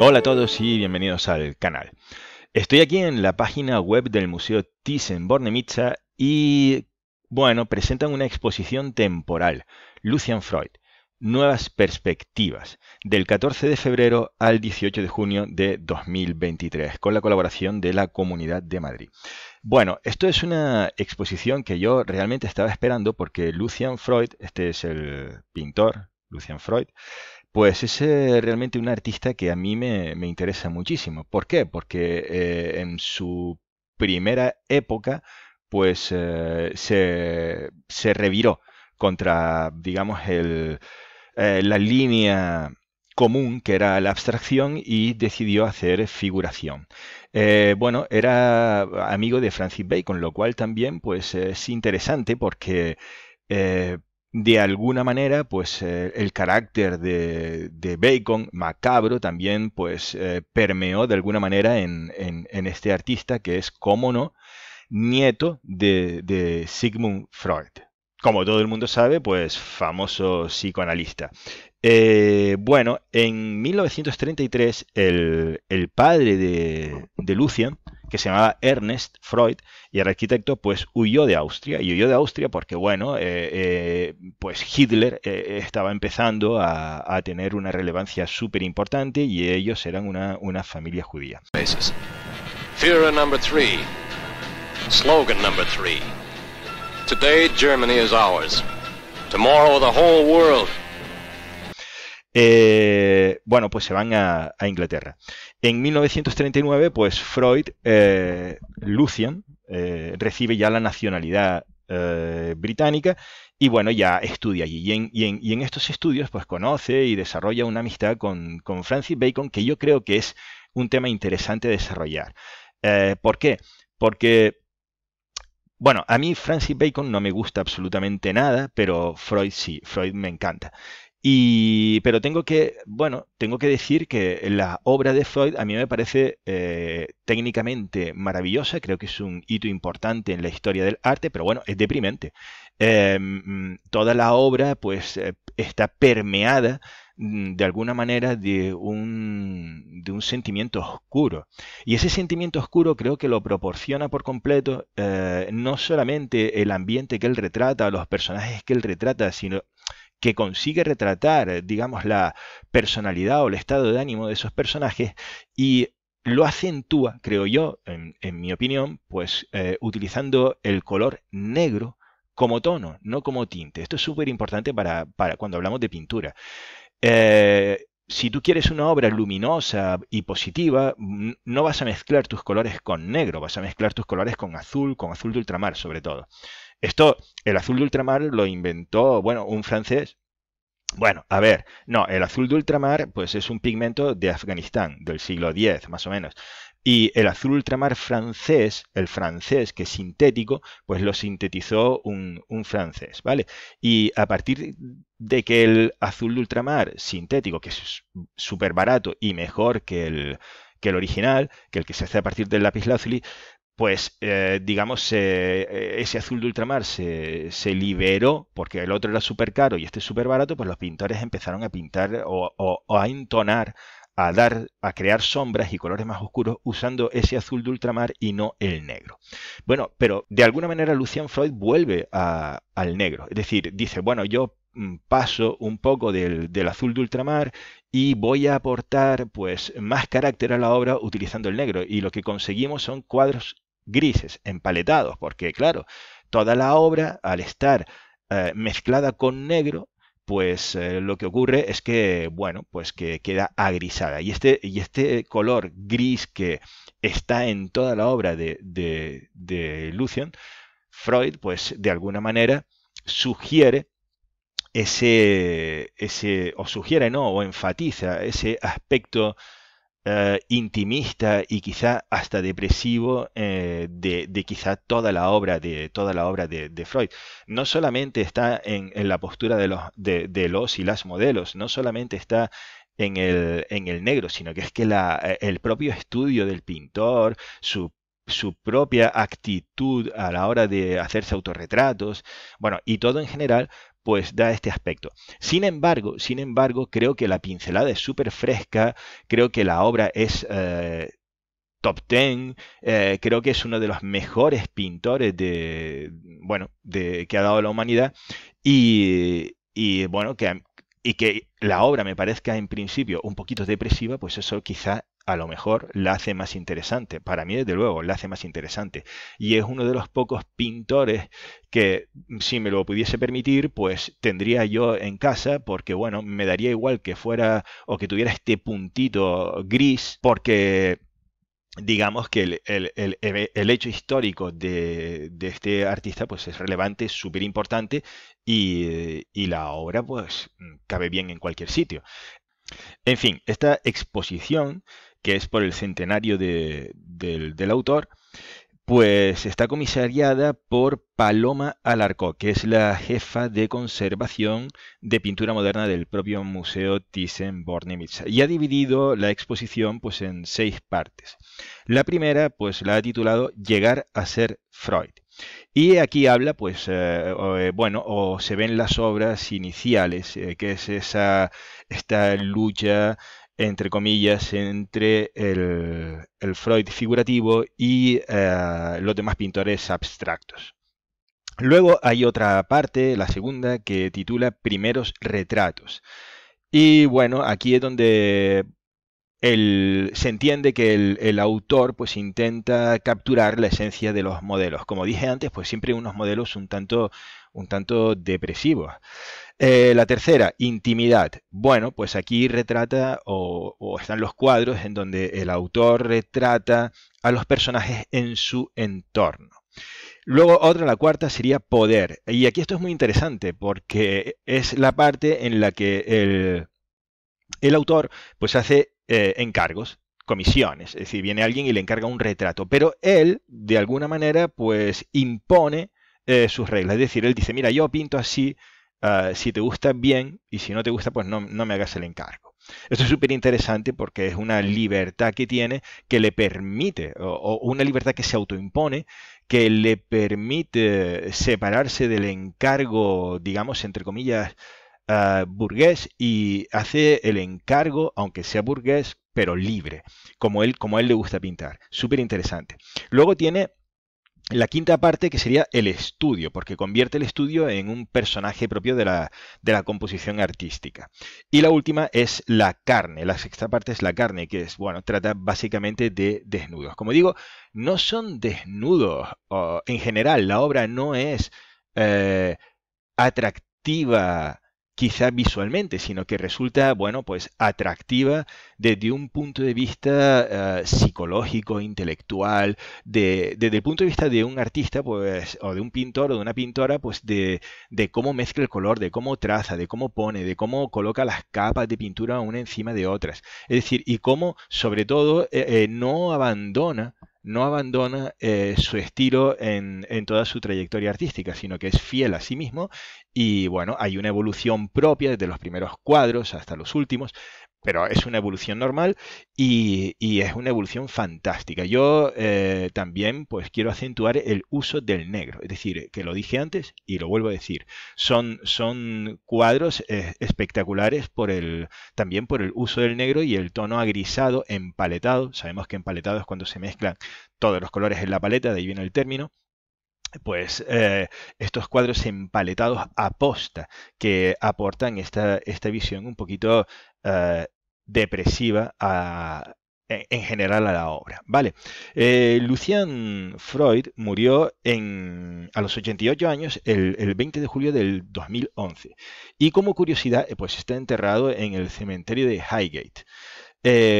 Hola a todos y bienvenidos al canal. Estoy aquí en la página web del Museo Thyssen-Bornemisza y, bueno, presentan una exposición temporal, Lucian Freud, Nuevas Perspectivas, del 14 de febrero al 18 de junio de 2023, con la colaboración de la Comunidad de Madrid. Bueno, esto es una exposición que yo realmente estaba esperando porque Lucian Freud, este es el pintor, Lucian Freud, pues es realmente un artista que a mí me interesa muchísimo. ¿Por qué? Porque en su primera época, pues se reviró contra, digamos, la línea común que era la abstracción y decidió hacer figuración. Bueno, era amigo de Francis Bacon, lo cual también pues es interesante porque eh, de alguna manera, pues el carácter de Bacon, macabro, también pues permeó de alguna manera en este artista que es, cómo no, nieto de Sigmund Freud. Como todo el mundo sabe, pues famoso psicoanalista. Bueno, en 1933 el padre de Lucian, que se llamaba Ernest Freud, y era arquitecto, pues huyó de Austria. Y huyó de Austria porque, bueno, pues Hitler estaba empezando a tener una relevancia súper importante y ellos eran una familia judía. Führer number 3. Slogan number 3. Today Germany is ours. Tomorrow the whole world. Bueno, pues se van a Inglaterra. En 1939, pues Freud, Lucian, recibe ya la nacionalidad británica y bueno, ya estudia allí. Y en estos estudios, pues conoce y desarrolla una amistad con Francis Bacon, que yo creo que es un tema interesante desarrollar. ¿Por qué? Porque, bueno, a mí Francis Bacon no me gusta absolutamente nada, pero Freud sí, Freud me encanta. Pero tengo que decir que la obra de Freud a mí me parece técnicamente maravillosa, creo que es un hito importante en la historia del arte, pero bueno, es deprimente. Toda la obra pues está permeada de alguna manera de un sentimiento oscuro. Y ese sentimiento oscuro creo que lo proporciona por completo no solamente el ambiente que él retrata, los personajes que él retrata, sino que consigue retratar, digamos, la personalidad o el estado de ánimo de esos personajes y lo acentúa, creo yo, en mi opinión, pues utilizando el color negro como tono, no como tinte. Esto es súper importante para cuando hablamos de pintura. Si tú quieres una obra luminosa y positiva, no vas a mezclar tus colores con negro, vas a mezclar tus colores con azul de ultramar sobre todo. Esto, el azul de ultramar lo inventó, bueno, un francés. Bueno, a ver, no, el azul de ultramar pues es un pigmento de Afganistán, del siglo X más o menos. Y el azul ultramar francés, el francés que es sintético, pues lo sintetizó un francés, ¿vale? Y a partir de que el azul de ultramar sintético, que es súper barato y mejor que el original, que el que se hace a partir del lapislázuli, pues digamos, ese azul de ultramar se liberó porque el otro era súper caro y este es súper barato, pues los pintores empezaron a pintar o a entonar, a crear sombras y colores más oscuros usando ese azul de ultramar y no el negro. Bueno, pero de alguna manera Lucian Freud vuelve al negro, es decir, dice, bueno, yo paso un poco del azul de ultramar y voy a aportar pues más carácter a la obra utilizando el negro y lo que conseguimos son cuadros grises, empaletados, porque claro, toda la obra al estar mezclada con negro, pues lo que ocurre es que, bueno, pues que queda agrisada. Y este color gris que está en toda la obra de Lucian, Freud, pues de alguna manera sugiere o sugiere, no, o enfatiza ese aspecto intimista y quizá hasta depresivo de quizá toda la obra de Freud. No solamente está en la postura de los y las modelos, no solamente está en el negro, sino que es que el propio estudio del pintor, su su propia actitud a la hora de hacerse autorretratos, bueno, y todo en general, pues da este aspecto. Sin embargo, creo que la pincelada es súper fresca, creo que la obra es top 10, creo que es uno de los mejores pintores bueno, que ha dado la humanidad y bueno, y que la obra me parezca en principio un poquito depresiva, pues eso quizá a lo mejor la hace más interesante. Para mí, desde luego, la hace más interesante. Y es uno de los pocos pintores que, si me lo pudiese permitir, pues tendría yo en casa, porque bueno, me daría igual que fuera o que tuviera este puntito gris, porque digamos que el hecho histórico de este artista pues es relevante, es súper importante y la obra pues cabe bien en cualquier sitio. En fin, esta exposición, que es por el centenario del autor, pues está comisariada por Paloma Alarcó, que es la jefa de conservación de pintura moderna del propio Museo Thyssen-Bornemisza. Y ha dividido la exposición pues, en 6 partes. La primera pues la ha titulado Llegar a ser Freud. Y aquí habla, pues, bueno, o se ven las obras iniciales, que es esta lucha entre comillas, entre el Freud figurativo y los demás pintores abstractos. Luego hay otra parte, la segunda, que titula Primeros retratos. Y bueno, aquí es donde se entiende que el autor pues intenta capturar la esencia de los modelos. Como dije antes, pues siempre unos modelos un tanto depresivos. La tercera, intimidad. Bueno, pues aquí retrata o están los cuadros en donde el autor retrata a los personajes en su entorno. Luego otra, la cuarta, sería poder. Y aquí esto es muy interesante porque es la parte en la que el autor pues hace encargos, comisiones. Es decir, viene alguien y le encarga un retrato. Pero él, de alguna manera, pues impone sus reglas. Es decir, él dice, mira, yo pinto así. Si te gusta bien y si no te gusta, pues no me hagas el encargo. Esto es súper interesante porque es una libertad que tiene que le permite, o una libertad que se autoimpone, que le permite separarse del encargo, digamos, entre comillas, burgués y hace el encargo, aunque sea burgués, pero libre, como a él le gusta pintar. Súper interesante. Luego tiene la quinta parte, que sería el estudio, porque convierte el estudio en un personaje propio de la composición artística. Y la última es la carne, la sexta parte es la carne, que es, bueno, trata básicamente de desnudos. Como digo, no son desnudos, en general, la obra no es atractiva quizá visualmente, sino que resulta, bueno, pues atractiva desde un punto de vista psicológico, intelectual, desde el punto de vista de un artista, pues, o de un pintor o de una pintora, pues de cómo mezcla el color, de cómo traza, de cómo pone, de cómo coloca las capas de pintura una encima de otras. Es decir, y cómo, sobre todo, no abandona su estilo en toda su trayectoria artística, sino que es fiel a sí mismo y bueno, hay una evolución propia desde los primeros cuadros hasta los últimos, pero es una evolución normal y es una evolución fantástica. Yo también pues quiero acentuar el uso del negro, es decir, que lo dije antes y lo vuelvo a decir, son cuadros espectaculares también por el uso del negro y el tono agrisado, empaletado. Sabemos que empaletado es cuando se mezclan todos los colores en la paleta, de ahí viene el término. Pues estos cuadros empaletados aposta que aportan esta visión un poquito depresiva en general a la obra. Vale, Lucian Freud murió a los 88 años el 20 de julio del 2011 y como curiosidad pues está enterrado en el cementerio de Highgate.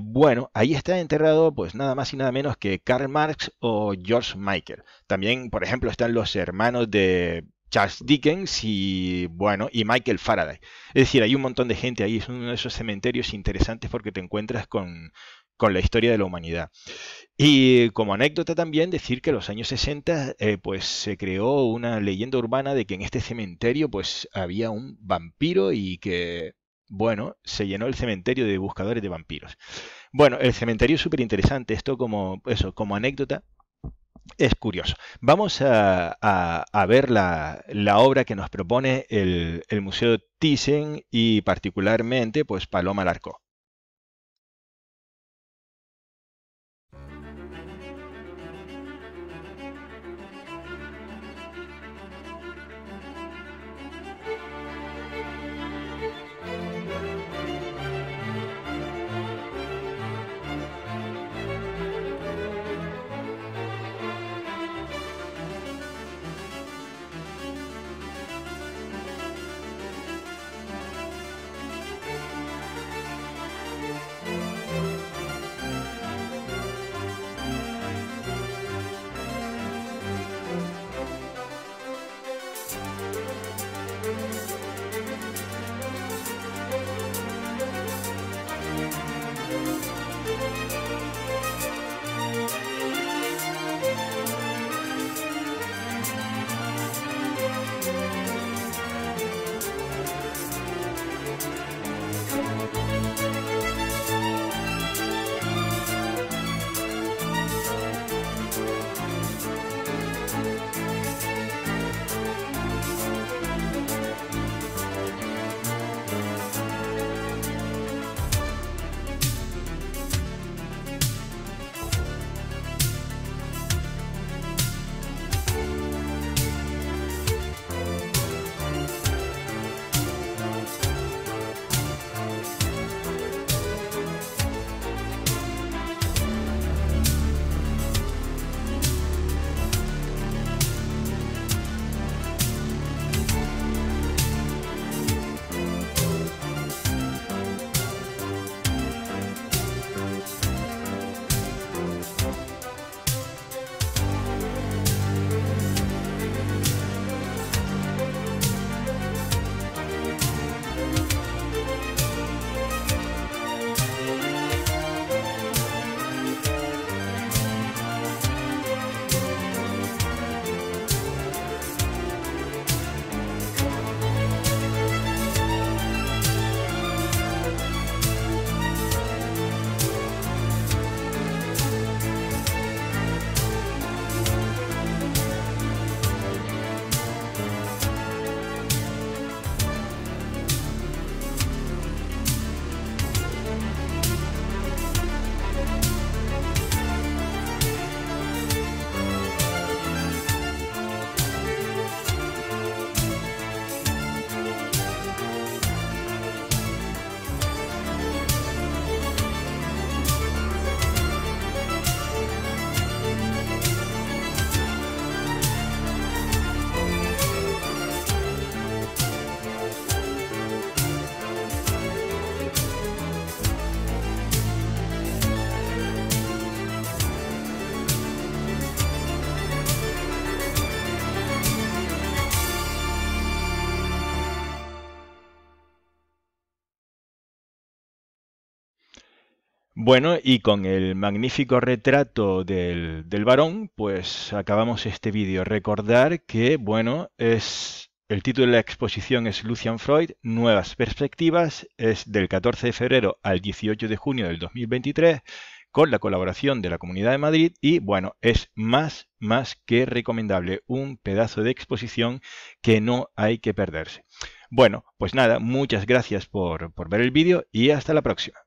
Bueno, ahí está enterrado pues nada más y nada menos que Karl Marx o George Michael. También, por ejemplo, están los hermanos de Charles Dickens y bueno, y Michael Faraday. Es decir, hay un montón de gente ahí, es uno de esos cementerios interesantes porque te encuentras con la historia de la humanidad. Y como anécdota también decir que en los años 60 pues se creó una leyenda urbana de que en este cementerio pues había un vampiro y que bueno, se llenó el cementerio de buscadores de vampiros. Bueno, el cementerio es súper interesante. Esto como anécdota. Es curioso. Vamos a ver la obra que nos propone el Museo Thyssen y particularmente pues Paloma Larcó. Bueno, y con el magnífico retrato del varón, pues acabamos este vídeo. Recordar que, bueno, el título de la exposición es Lucian Freud, Nuevas Perspectivas, es del 14 de febrero al 18 de junio del 2023, con la colaboración de la Comunidad de Madrid y, bueno, es más que recomendable, un pedazo de exposición que no hay que perderse. Bueno, pues nada, muchas gracias por ver el vídeo y hasta la próxima.